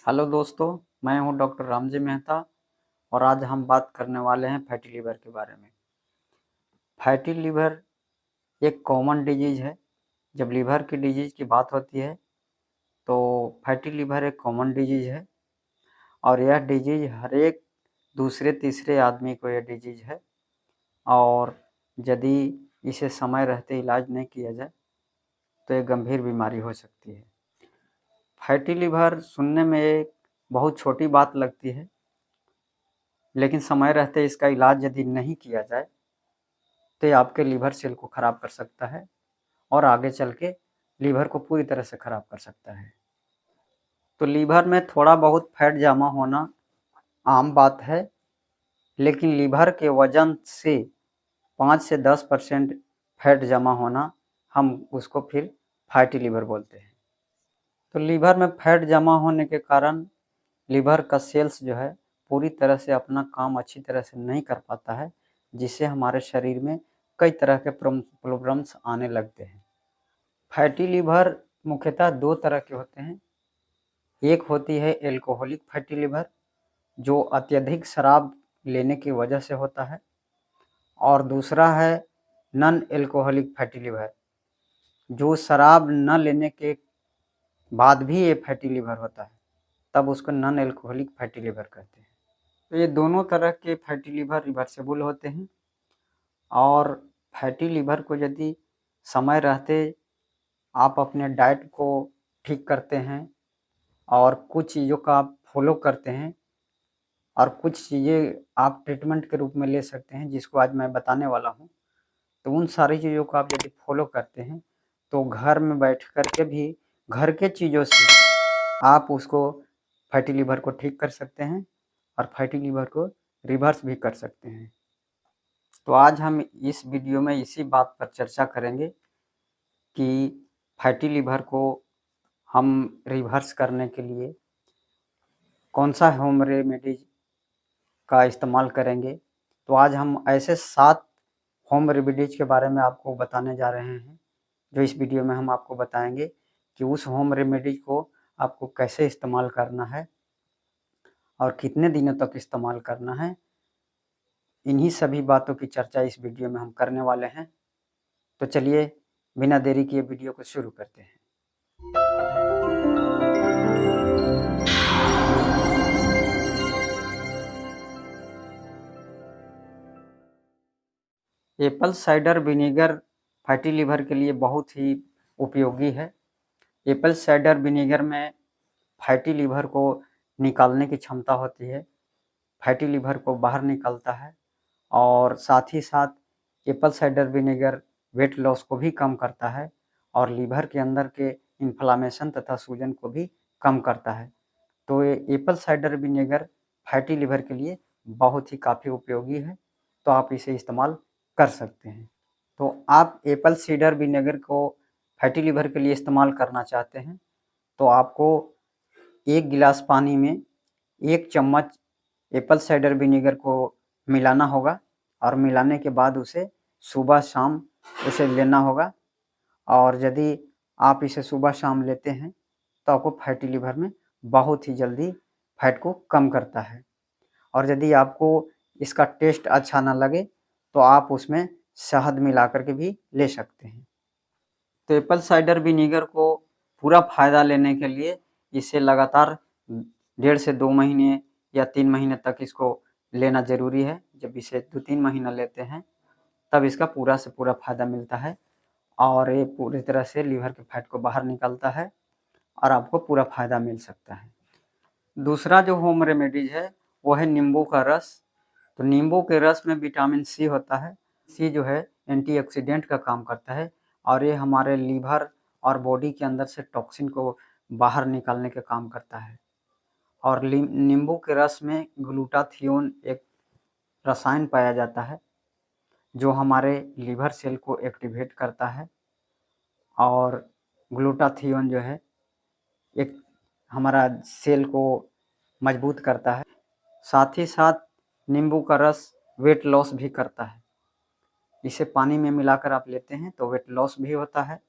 Hello दोस्तों, मैं हूं डॉक्टर रामजी मेहता और आज हम बात करने वाले हैं फैटी लीवर के बारे में। फैटी लीवर एक कॉमन डिजीज है। जब लीवर की डिजीज की बात होती है तो फैटी लीवर एक कॉमन डिजीज है और यह डिजीज हर एक दूसरे तीसरे आदमी को यह डिजीज है और यदि इसे समय रहते इलाज नहीं किया जाए तो ये गंभीर बीमारी हो सकती है। फैटी लीवर सुनने में एक बहुत छोटी बात लगती है, लेकिन समय रहते इसका इलाज यदि नहीं किया जाए तो ये आपके लीवर सेल को ख़राब कर सकता है और आगे चल के लीवर को पूरी तरह से ख़राब कर सकता है। तो लीवर में थोड़ा बहुत फैट जमा होना आम बात है, लेकिन लीवर के वजन से 5 से 10% फैट जमा होना, हम उसको फिर फैटी लीवर बोलते हैं। तो लीवर में फैट जमा होने के कारण लीवर का सेल्स जो है पूरी तरह से अपना काम अच्छी तरह से नहीं कर पाता है, जिससे हमारे शरीर में कई तरह के प्रॉब्लम्स आने लगते हैं। फैटी लीवर मुख्यतः 2 तरह के होते हैं। एक होती है एल्कोहलिक फैटी लीवर, जो अत्यधिक शराब लेने की वजह से होता है, और दूसरा है नॉन एल्कोहलिक फैटी लीवर, जो शराब न लेने के बाद भी ये फैटी लीवर होता है, तब उसको नॉन एल्कोहलिक फैटी लीवर कहते हैं। तो ये दोनों तरह के फैटी लीवर रिवर्सिबल होते हैं और फैटी लीवर को यदि समय रहते आप अपने डाइट को ठीक करते हैं और कुछ चीज़ों का आप फॉलो करते हैं और कुछ चीज़ें आप ट्रीटमेंट के रूप में ले सकते हैं, जिसको आज मैं बताने वाला हूँ। तो उन सारी चीज़ों को आप यदि फॉलो करते हैं तो घर में बैठ कर के भी घर के चीज़ों से आप उसको फैटी लीवर को ठीक कर सकते हैं और फैटी लीवर को रिवर्स भी कर सकते हैं। तो आज हम इस वीडियो में इसी बात पर चर्चा करेंगे कि फैटी लीवर को हम रिवर्स करने के लिए कौन सा होम रेमेडीज का इस्तेमाल करेंगे। तो आज हम ऐसे 7 होम रेमेडीज के बारे में आपको बताने जा रहे हैं, जो इस वीडियो में हम आपको बताएंगे कि उस होम रेमेडीज को आपको कैसे इस्तेमाल करना है और कितने दिनों तक इस्तेमाल करना है। इन्हीं सभी बातों की चर्चा इस वीडियो में हम करने वाले हैं। तो चलिए बिना देरी किए वीडियो को शुरू करते हैं। Apple cider vinegar fatty liver के लिए बहुत ही उपयोगी है। एप्पल साइडर विनेगर में फैटी लीवर को निकालने की क्षमता होती है, फैटी लीवर को बाहर निकालता है और साथ ही साथ Apple cider vinegar weight loss को भी कम करता है और लीवर के अंदर के इन्फ्लामेशन तथा सूजन को भी कम करता है। तो ये apple cider vinegar fatty liver के लिए बहुत ही काफ़ी उपयोगी है, तो आप इसे इस्तेमाल कर सकते हैं। तो आप एप्पल साइडर विनेगर को फैटी लीवर के लिए इस्तेमाल करना चाहते हैं तो आपको 1 गिलास पानी में 1 चम्मच एप्पल साइडर विनेगर को मिलाना होगा और मिलाने के बाद उसे सुबह शाम उसे लेना होगा। और यदि आप इसे सुबह शाम लेते हैं तो आपको फैटी लीवर में बहुत ही जल्दी फैट को कम करता है। और यदि आपको इसका टेस्ट अच्छा ना लगे तो आप उसमें शहद मिला कर के भी ले सकते हैं। तो एप्पल साइडर विनेगर को पूरा फ़ायदा लेने के लिए इसे लगातार 1.5 से 2 महीने या 3 महीने तक इसको लेना ज़रूरी है। जब इसे 2-3 महीना लेते हैं तब इसका पूरा से पूरा फ़ायदा मिलता है और ये पूरी तरह से लीवर के फैट को बाहर निकालता है और आपको पूरा फ़ायदा मिल सकता है। दूसरा जो होम रेमेडीज है वो है नींबू का रस। तो नींबू के रस में विटामिन सी होता है। सी जो है एंटीऑक्सीडेंट का काम करता है और ये हमारे लीवर और बॉडी के अंदर से टॉक्सिन को बाहर निकालने का काम करता है। और नींबू के रस में ग्लूटाथियोन एक रसायन पाया जाता है जो हमारे लीवर सेल को एक्टिवेट करता है और ग्लूटाथियोन जो है एक हमारा सेल को मजबूत करता है। साथ ही साथ नींबू का रस वेट लॉस भी करता है। इसे पानी में मिलाकर आप लेते हैं तो वेट लॉस भी होता है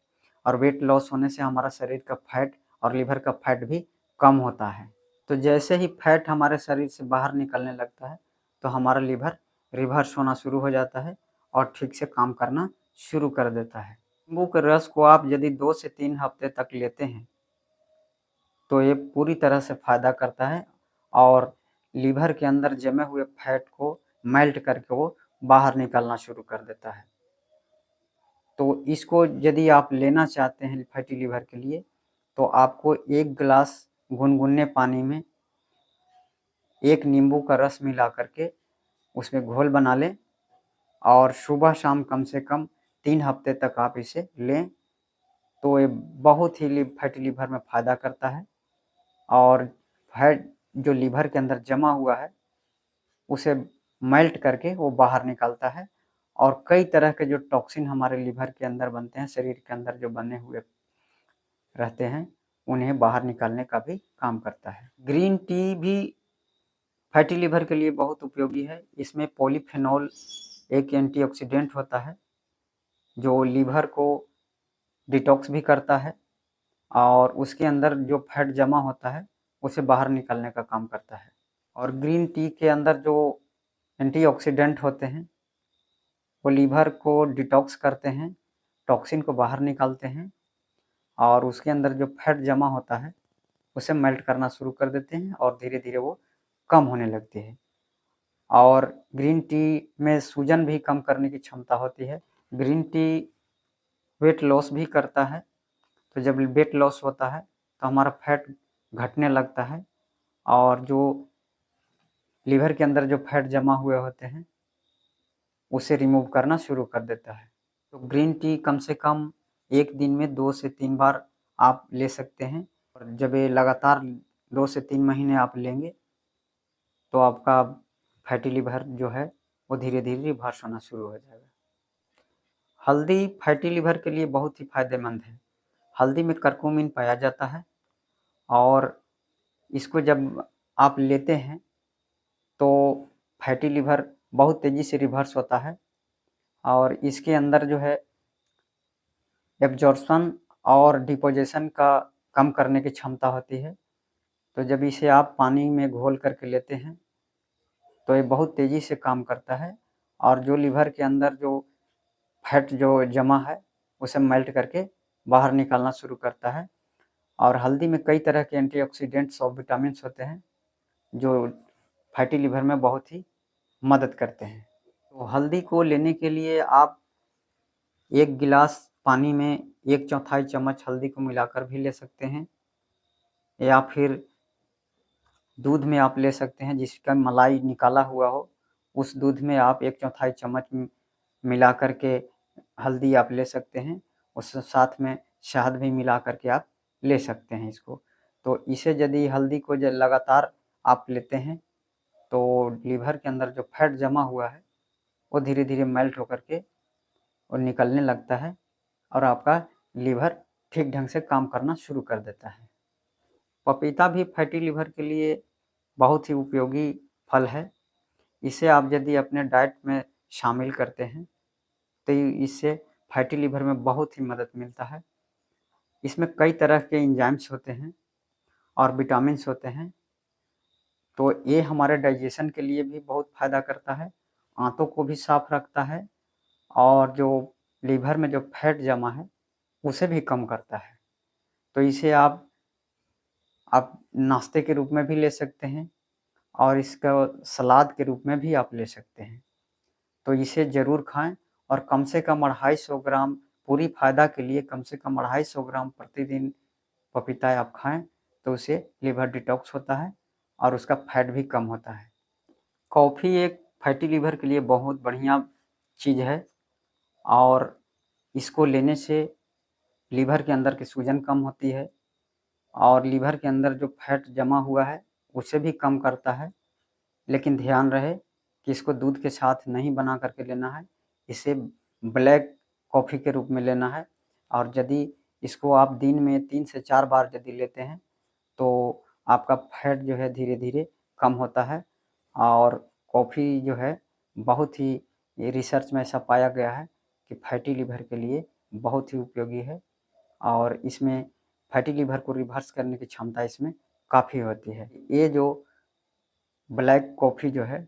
और वेट लॉस होने से हमारा शरीर का फैट और लीवर का फैट भी कम होता है। तो जैसे ही फैट हमारे शरीर से बाहर निकलने लगता है तो हमारा लीवर रिवर्स होना शुरू हो जाता है और ठीक से काम करना शुरू कर देता है। नींबू के रस को आप यदि 2 से 3 हफ्ते तक लेते हैं तो ये पूरी तरह से फ़ायदा करता है और लीवर के अंदर जमे हुए फैट को मेल्ट करके वो बाहर निकालना शुरू कर देता है। तो इसको यदि आप लेना चाहते हैं फैटी लीवर के लिए तो आपको 1 गिलास गुनगुने पानी में 1 नींबू का रस मिला करके उसमें घोल बना लें और सुबह-शाम कम से कम 3 हफ्ते तक आप इसे लें, तो ये बहुत ही फैटी लीवर में फ़ायदा करता है और फैट जो लीवर के अंदर जमा हुआ है, उसे मेल्ट करके वो बाहर निकालता है और कई तरह के जो टॉक्सिन हमारे लीवर के अंदर बनते हैं, शरीर के अंदर जो बने हुए रहते हैं, उन्हें बाहर निकालने का भी काम करता है। ग्रीन टी भी फैटी लीवर के लिए बहुत उपयोगी है। इसमें पॉलीफेनॉल एक एंटीऑक्सीडेंट होता है, जो लीवर को डिटॉक्स भी करता है और उसके अंदर जो फैट जमा होता है, उसे बाहर निकालने का काम करता है। और ग्रीन टी के अंदर जो एंटीऑक्सीडेंट होते हैं, वो लीवर को डिटॉक्स करते हैं, टॉक्सिन को बाहर निकालते हैं और उसके अंदर जो फैट जमा होता है, उसे मेल्ट करना शुरू कर देते हैं और धीरे-धीरे वो कम होने लगती है। और ग्रीन टी में सूजन भी कम करने की क्षमता होती है। ग्रीन टी वेट लॉस भी करता है, तो जब वेट लॉस होता है तो हमारा फैट घटने लगता है और जो लीवर के अंदर जो फैट जमा हुए होते हैं, उसे रिमूव करना शुरू कर देता है। तो ग्रीन टी कम से कम 1 दिन में 2 से 3 बार आप ले सकते हैं और जब ये लगातार 2 से 3 महीने आप लेंगे, तो आपका फैटी लिवर जो है, वो धीरे-धीरे रिवर्स होना शुरू हो जाएगा। हल्दी फैटी लिवर के लिए बहुत ही फ़ायदेमंद है। हल्दी में करक्यूमिन पाया जाता है और इसको जब आप लेते हैं, तो फैटी लिवर बहुत तेज़ी से रिवर्स होता है और इसके अंदर जो है एब्ज़ॉर्प्शन और डिपोज़िशन का कम करने की क्षमता होती है। तो जब इसे आप पानी में घोल करके लेते हैं, तो ये बहुत तेज़ी से काम करता है और जो लीवर के अंदर जो फैट जो जमा है, उसे मेल्ट करके बाहर निकालना शुरू करता है। और हल्दी में कई तरह के एंटीऑक्सीडेंट्स और विटामिन्स होते हैं, जो फैटी लिवर में बहुत ही मदद करते हैं। तो हल्दी को लेने के लिए आप 1 गिलास पानी में 1/4 चम्मच हल्दी को मिलाकर भी ले सकते हैं या फिर दूध में आप ले सकते हैं जिसका मलाई निकाला हुआ हो, उस दूध में आप 1/4 चम्मच मिला कर के हल्दी आप ले सकते हैं। उस साथ में शहद भी मिला कर के आप ले सकते हैं इसको। तो इसे यदि हल्दी को लगातार आप लेते हैं, तो लीवर के अंदर जो फैट जमा हुआ है, वो धीरे-धीरे मेल्ट होकर के और निकलने लगता है और आपका लीवर ठीक ढंग से काम करना शुरू कर देता है। पपीता भी फैटी लिवर के लिए बहुत ही उपयोगी फल है। इसे आप यदि अपने डाइट में शामिल करते हैं, तो इससे फैटी लिवर में बहुत ही मदद मिलता है। इसमें कई तरह के एंजाइम्स होते हैं और विटामिन्स होते हैं, तो ये हमारे डाइजेशन के लिए भी बहुत फ़ायदा करता है, आंतों को भी साफ़ रखता है और जो लीवर में जो फैट जमा है, उसे भी कम करता है। तो इसे आप नाश्ते के रूप में भी ले सकते हैं और इसका सलाद के रूप में भी आप ले सकते हैं। तो इसे ज़रूर खाएँ और कम से कम 250 ग्राम पूरी फ़ायदा के लिए कम से कम 250 ग्राम प्रतिदिन पपीता आप खाएँ, तो उससे लिवर डिटॉक्स होता है और उसका फैट भी कम होता है। कॉफ़ी एक फैटी लिवर के लिए बहुत बढ़िया चीज़ है और इसको लेने से लिवर के अंदर की सूजन कम होती है और लिवर के अंदर जो फैट जमा हुआ है, उसे भी कम करता है। लेकिन ध्यान रहे कि इसको दूध के साथ नहीं बना कर के लेना है, इसे ब्लैक कॉफ़ी के रूप में लेना है और यदि इसको आप दिन में 3 से 4 बार यदि लेते हैं, तो आपका फैट जो है धीरे-धीरे कम होता है और कॉफ़ी जो है बहुत ही ये रिसर्च में ऐसा पाया गया है कि फैटी लिवर के लिए बहुत ही उपयोगी है और इसमें फैटी लिवर को रिवर्स करने की क्षमता इसमें काफ़ी होती है। ये जो ब्लैक कॉफ़ी जो है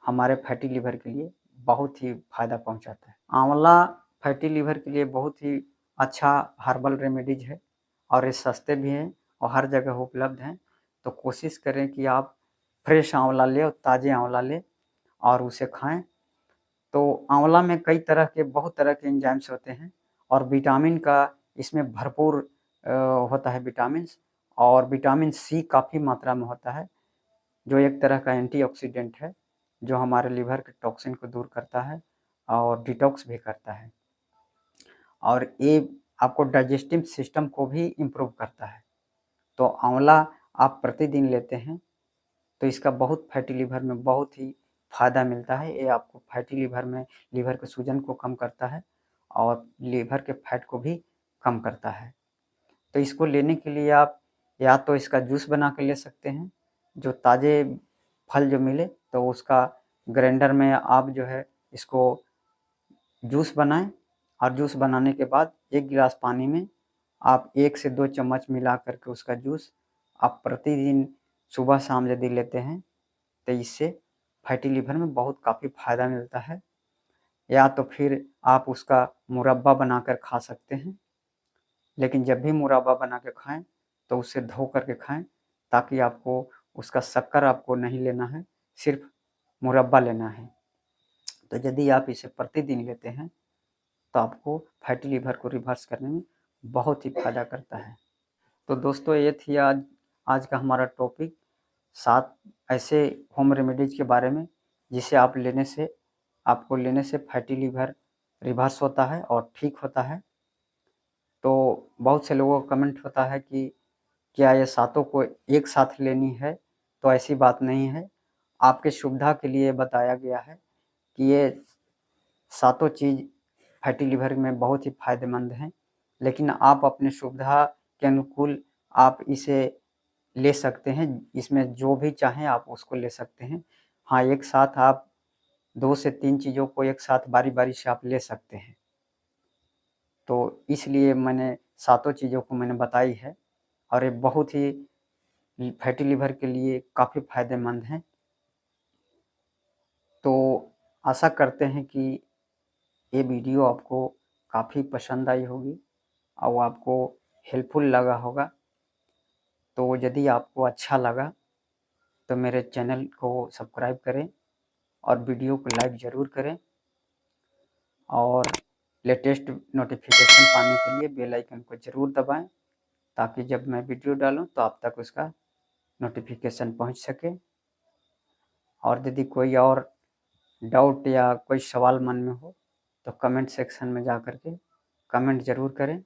हमारे फैटी लीवर के लिए बहुत ही फ़ायदा पहुंचाता है। आंवला फैटी लीवर के लिए बहुत ही अच्छा हर्बल रेमेडीज है और ये सस्ते भी हैं और हर जगह उपलब्ध हैं। तो कोशिश करें कि आप फ्रेश आंवला लें और ताज़े आंवला लें और उसे खाएं। तो आंवला में कई तरह के बहुत तरह के एंजाइम्स होते हैं और विटामिन का इसमें भरपूर होता है विटामिन्स, और विटामिन सी काफ़ी मात्रा में होता है जो एक तरह का एंटीऑक्सीडेंट है जो हमारे लिवर के टॉक्सिन को दूर करता है और डिटॉक्स भी करता है, और ये आपको डाइजेस्टिव सिस्टम को भी इम्प्रूव करता है। तो आंवला आप प्रतिदिन लेते हैं तो इसका बहुत फैटी लिवर में बहुत ही फ़ायदा मिलता है। ये आपको फैटी लिवर में लिवर के सूजन को कम करता है और लिवर के फैट को भी कम करता है। तो इसको लेने के लिए आप या तो इसका जूस बना के ले सकते हैं, जो ताज़े फल जो मिले तो उसका ग्राइंडर में आप जो है इसको जूस बनाएं, और जूस बनाने के बाद 1 गिलास पानी में आप 1 से 2 चम्मच मिला करके उसका जूस आप प्रतिदिन सुबह शाम यदि लेते हैं तो इससे फैटी लिवर में बहुत काफ़ी फ़ायदा मिलता है। या तो फिर आप उसका मुरब्बा बनाकर खा सकते हैं, लेकिन जब भी मुरब्बा बना के खाएं तो उसे धो करके खाएं, ताकि आपको उसका शक्कर आपको नहीं लेना है, सिर्फ मुरब्बा लेना है। तो यदि आप इसे प्रतिदिन लेते हैं तो आपको फैटी लिवर को रिवर्स करने में बहुत ही फ़ायदा करता है। तो दोस्तों ये थी आज का हमारा टॉपिक, 7 ऐसे होम रेमेडीज़ के बारे में जिसे आपको लेने से फैटी लिवर रिवर्स होता है और ठीक होता है। तो बहुत से लोगों का कमेंट होता है कि क्या ये सातों को एक साथ लेनी है? तो ऐसी बात नहीं है। आपके सुविधा के लिए बताया गया है कि ये सातों चीज़ फैटी लिवर में बहुत ही फ़ायदेमंद हैं, लेकिन आप अपने सुविधा के अनुकूल आप इसे ले सकते हैं। इसमें जो भी चाहें आप उसको ले सकते हैं। हाँ, एक साथ आप 2 से 3 चीज़ों को एक साथ बारी-बारी से आप ले सकते हैं। तो इसलिए मैंने सातों चीज़ों को मैंने बताई है, और ये बहुत ही फैटी लिवर के लिए काफ़ी फ़ायदेमंद हैं। तो आशा करते हैं कि ये वीडियो आपको काफ़ी पसंद आई होगी और आपको हेल्पफुल लगा होगा। तो यदि आपको अच्छा लगा तो मेरे चैनल को सब्सक्राइब करें और वीडियो को लाइक ज़रूर करें, और लेटेस्ट नोटिफिकेशन पाने के लिए बेल आइकन को ज़रूर दबाएं, ताकि जब मैं वीडियो डालूं तो आप तक उसका नोटिफिकेशन पहुंच सके। और यदि कोई और डाउट या कोई सवाल मन में हो तो कमेंट सेक्शन में जा कर के कमेंट ज़रूर करें।